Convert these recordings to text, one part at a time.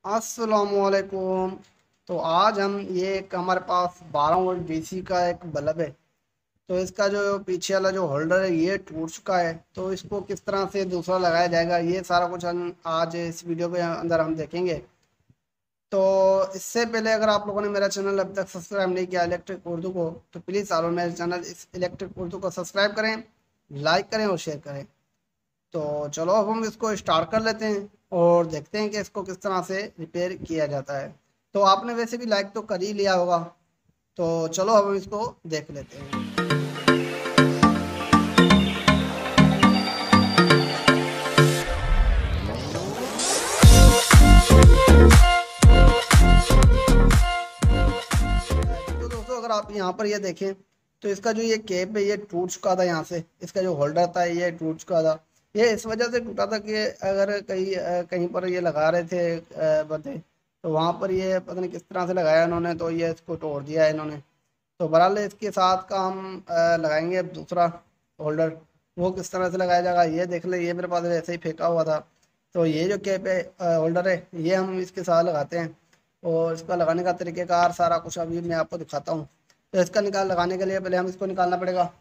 अस्सलामुअलैकुम। तो आज हम ये एक हमारे पास 12 वोल्ट डीसी का एक बल्ब है। तो इसका जो पीछे वाला जो होल्डर है ये टूट चुका है, तो इसको किस तरह से दूसरा लगाया जाएगा ये सारा कुछ हम आज इस वीडियो के अंदर हम देखेंगे। तो इससे पहले अगर आप लोगों ने मेरा चैनल अभी तक सब्सक्राइब नहीं किया इलेक्ट्रिक उर्दू को, तो प्लीज़ आप लोग मेरे चैनल इस इलेक्ट्रिक उर्दू को सब्सक्राइब करें, लाइक करें और शेयर करें। तो चलो अब हम इसको स्टार्ट कर लेते हैं और देखते हैं कि इसको किस तरह से रिपेयर किया जाता है। तो आपने वैसे भी लाइक तो कर ही लिया होगा, तो चलो अब हम इसको देख लेते हैं। तो दोस्तों अगर आप यहाँ पर ये देखें तो इसका जो ये केप है ये टूट चुका था। यहाँ से इसका जो होल्डर था ये टूट चुका था। ये इस वजह से टूटा था कि अगर कहीं पर ये लगा रहे थे बंदे, तो वहाँ पर ये पता नहीं किस तरह से लगाया इन्होंने, तो ये इसको तोड़ दिया है इन्होंने। तो बहरहाल इसके साथ का हम लगाएंगे अब दूसरा होल्डर। वो किस तरह से लगाया जाएगा ये देख ले। ये मेरे पास वैसे ही फेंका हुआ था। तो ये जो कैप है होल्डर है ये हम इसके साथ लगाते हैं, और इसका लगाने का तरीक़ेकार सारा कुछ अभी मैं आपको दिखाता हूँ। तो इसका लगाने के लिए पहले हम इसको निकालना पड़ेगा।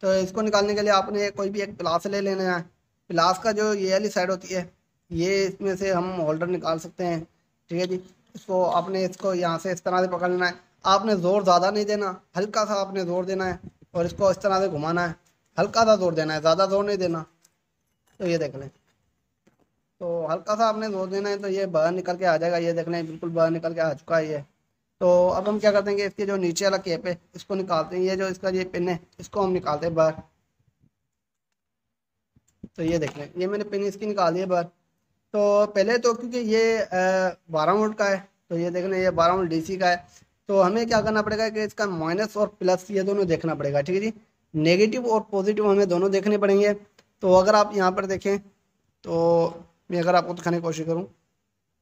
तो इसको निकालने के लिए आपने कोई भी एक प्लास ले लेना है। प्लास का जो ये वाली साइड होती है ये इसमें से हम होल्डर निकाल सकते हैं। ठीक है जी। इसको आपने इसको यहाँ से इस तरह से पकड़ लेना है। आपने ज़ोर ज़्यादा नहीं देना, हल्का सा आपने ज़ोर देना है और इसको इस तरह से घुमाना है। हल्का सा ज़ोर देना है, ज़्यादा ज़ोर नहीं देना। तो ये देख लें, तो हल्का सा आपने जोर देना है तो ये बाहर निकल के आ जाएगा। ये देख लें बिल्कुल बाहर निकल के आ चुका है ये। तो अब हम क्या करते हैं कि इसके जो नीचे वाला केप है इसको निकालते हैं। ये जो इसका ये पिन है इसको हम निकालते हैं बाहर। तो ये देख लें ये मैंने पिन इसकी निकाल दी है बाहर। तो पहले तो क्योंकि ये 12 वोल्ट का है, तो ये देख लें ये 12 वोल्ट डीसी का है। तो हमें क्या करना पड़ेगा कि इसका माइनस और प्लस ये दोनों देखना पड़ेगा। ठीक है जी। नेगेटिव और पॉजिटिव हमें दोनों देखने पड़ेंगे। तो अगर आप यहाँ पर देखें, तो मैं अगर आपको दिखाने की कोशिश करूँ,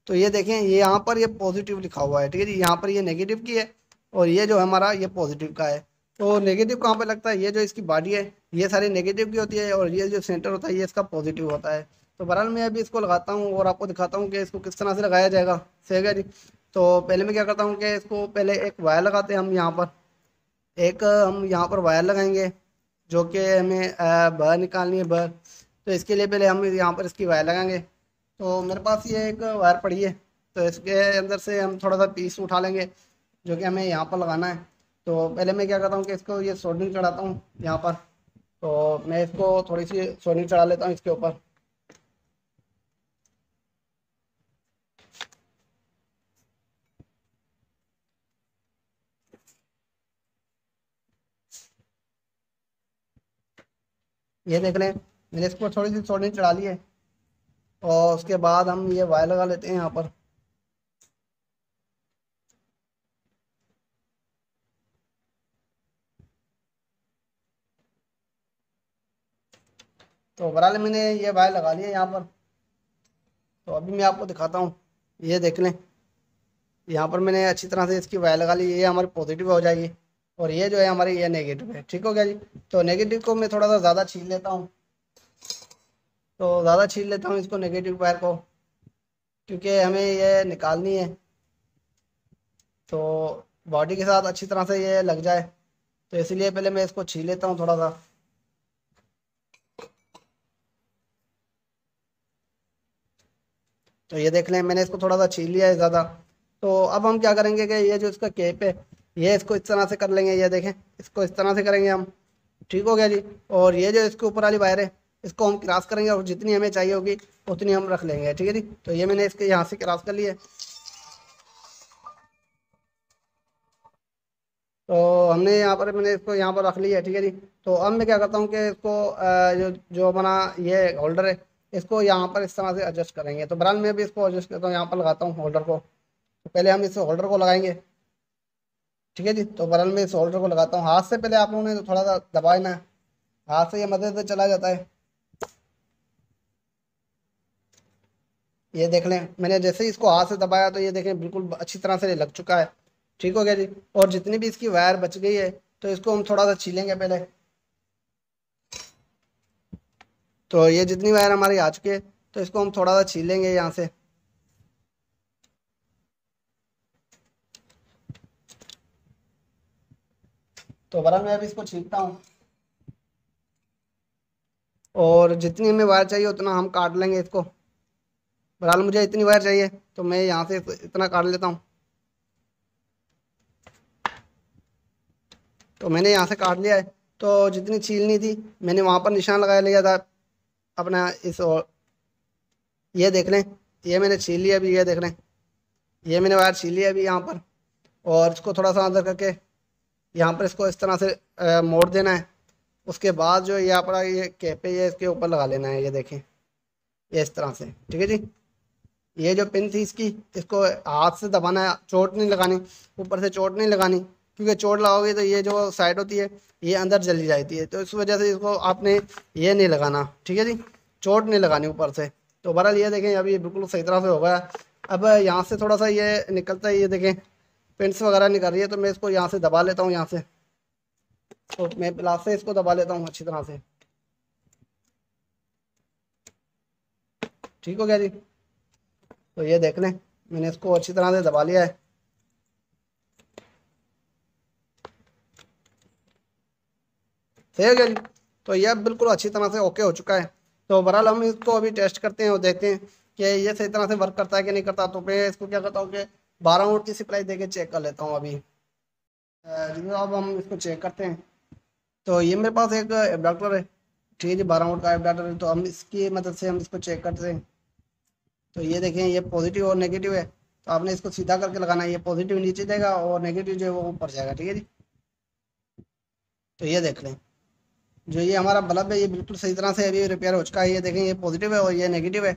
तो ये देखें ये यहाँ पर ये पॉजिटिव लिखा हुआ है। ठीक है जी। यहाँ पर ये नेगेटिव की है और ये जो हमारा ये पॉजिटिव का है। तो नेगेटिव कहाँ पर लगता है, ये जो इसकी बॉडी है ये सारी नेगेटिव की होती है और ये जो सेंटर होता है ये इसका पॉजिटिव होता है। तो बहरहाल मैं अभी इसको लगाता हूँ और आपको दिखाता हूँ कि इसको किस तरह से लगाया जाएगा। सही है जी। तो पहले मैं क्या करता हूँ कि इसको पहले एक वायर लगाते हैं हम यहाँ पर। एक हम यहाँ पर वायर लगाएंगे जो कि हमें बाहर निकालनी है बाहर। तो इसके लिए पहले हम यहाँ पर इसकी वायर लगाएंगे। तो मेरे पास ये एक वायर पड़ी है, तो इसके अंदर से हम थोड़ा सा पीस उठा लेंगे जो कि हमें यहाँ पर लगाना है। तो पहले मैं क्या करता हूँ कि इसको ये सोल्डरिंग चढ़ाता हूँ यहाँ पर। तो मैं इसको थोड़ी सी सोल्डरिंग चढ़ा लेता हूँ इसके ऊपर। ये देख लें मैंने इसको थोड़ी सी सोल्डरिंग चढ़ा ली है और उसके बाद हम ये वायर लगा लेते हैं यहाँ पर। तो बहरहाल मैंने ये वायर लगा लिया यहाँ पर। तो अभी मैं आपको दिखाता हूँ। ये देख लें यहाँ पर मैंने अच्छी तरह से इसकी वायर लगा ली। ये हमारी पॉजिटिव हो जाएगी और ये जो है हमारी ये नेगेटिव है। ठीक हो गया जी। तो नेगेटिव को मैं थोड़ा सा ज़्यादा छील लेता हूँ। तो ज़्यादा छील लेता हूँ इसको नेगेटिव वायर को, क्योंकि हमें ये निकालनी है तो बॉडी के साथ अच्छी तरह से ये लग जाए। तो इसलिए पहले मैं इसको छील लेता हूँ थोड़ा सा। तो ये देख लें मैंने इसको थोड़ा सा छील लिया है ज़्यादा। तो अब हम क्या करेंगे कि ये जो इसका केप है ये इसको इस तरह से कर लेंगे। ये देखें इसको इस तरह से करेंगे हम। ठीक हो गया जी। और ये जो इसके ऊपर वाली वायर है इसको हम क्रॉस करेंगे और जितनी हमें चाहिए होगी उतनी हम रख लेंगे। ठीक है जी। तो ये मैंने इसके यहाँ से क्रॉस कर लिया है। तो हमने यहाँ पर मैंने इसको यहाँ पर रख लिया है। ठीक है जी। तो अब मैं क्या करता हूँ कि इसको जो जो अपना ये होल्डर है इसको यहाँ पर इस तरह से एडजस्ट करेंगे। तो बहरहाल मैं भी इसको एडजस्ट करता हूँ, यहाँ पर लगाता हूँ होल्डर को। तो पहले हम इस होल्डर को लगाएंगे। ठीक है जी। तो बहरहाल मैं इस होल्डर को लगाता हूँ हाथ से। पहले आप लोगों ने तो थोड़ा सा दबाना है, हाथ से ये मदद से चला जाता है। ये देख लें मैंने जैसे ही इसको हाथ से दबाया तो ये देखें बिल्कुल अच्छी तरह से ये लग चुका है। ठीक हो गया जी। और जितनी भी इसकी वायर बच गई है तो इसको हम थोड़ा सा छीलेंगे पहले। तो ये जितनी वायर हमारी आ चुकी है तो इसको हम थोड़ा सा छीलेंगे यहाँ से। तो बहरहाल मैं अभी इसको छीलता हूँ, और जितनी हमें वायर चाहिए उतना हम काट लेंगे इसको। बहरहाल मुझे इतनी वायर चाहिए तो मैं यहाँ से इतना काट लेता हूँ। तो मैंने यहाँ से काट लिया है। तो जितनी छीलनी थी मैंने वहाँ पर निशान लगा लिया था अपना इस, और ये देख लें, ये मैंने छील लिया अभी, ये देख लें, ये मैंने वायर छील लिया अभी यहाँ पर। और इसको थोड़ा सा अंदर करके यहाँ पर इसको इस तरह से मोड़ देना है। उसके बाद जो ये अपना ये कैप है ये इसके ऊपर लगा लेना है, ये देखें, ये इस तरह से, ठीक है जी। ये जो पिन थी इसकी, इसको हाथ से दबाना है, चोट नहीं लगानी, ऊपर से चोट नहीं लगानी, क्योंकि चोट लगाओगे तो ये जो साइड होती है ये अंदर जली जाती है, तो इस वजह से इसको आपने ये नहीं लगाना, ठीक है जी, चोट नहीं लगानी ऊपर से। तो बहरहाल ये देखें अभी बिल्कुल सही तरह से हो गया। अब यहाँ से थोड़ा सा ये निकलता है, ये देखें पिंस वगैरह निकल रही है, तो मैं इसको यहाँ से दबा लेता हूँ यहाँ से। तो मैं प्लास से इसको दबा लेता हूँ अच्छी तरह से। ठीक हो गया जी। तो ये देख लें मैंने इसको अच्छी तरह से दबा लिया है। सही हो गया जी। तो ये अब बिल्कुल अच्छी तरह से ओके हो चुका है। तो बहरहाल हम इसको अभी टेस्ट करते हैं और देखते हैं कि ये सही तरह से वर्क करता है कि नहीं करता। तो मैं इसको क्या करता हूँ कि 12 वोल्ट की सप्लाई देके चेक कर लेता हूँ अभी। जी अब हम इसको चेक करते हैं। तो ये मेरे पास एक एडाप्टर है, ठीक है जी, 12 वोल्ट का एडाप्टर है। तो हम इसकी मदद से हम इसको चेक करते हैं। तो ये देखें ये पॉजिटिव और नेगेटिव है, तो आपने इसको सीधा करके लगाना है, ये पॉजिटिव नीचे जाएगा और नेगेटिव जो है वो ऊपर जाएगा, ठीक है जी। तो ये देख लें जो ये हमारा बल्ब है ये बिल्कुल सही तरह से अभी रिपेयर हो चुका है। ये देखें ये पॉजिटिव है और ये नेगेटिव है।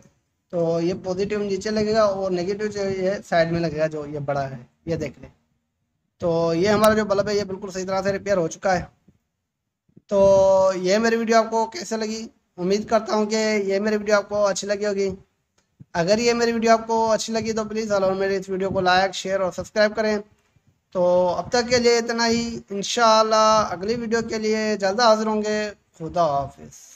तो ये पॉजिटिव नीचे लगेगा और नेगेटिव जो है ये साइड में लगेगा, जो ये बड़ा है, ये देख लें। तो ये हमारा जो बल्ब है ये बिल्कुल सही तरह से रिपेयर हो चुका है। तो ये मेरी वीडियो आपको कैसे लगी, उम्मीद करता हूँ कि ये मेरी वीडियो आपको अच्छी लगी होगी। अगर ये मेरी वीडियो आपको अच्छी लगी तो प्लीज़ और मेरे इस वीडियो को लाइक शेयर और सब्सक्राइब करें। तो अब तक के लिए इतना ही, इंशाअल्लाह अगली वीडियो के लिए जल्द हाजिर होंगे। खुदा हाफिज़।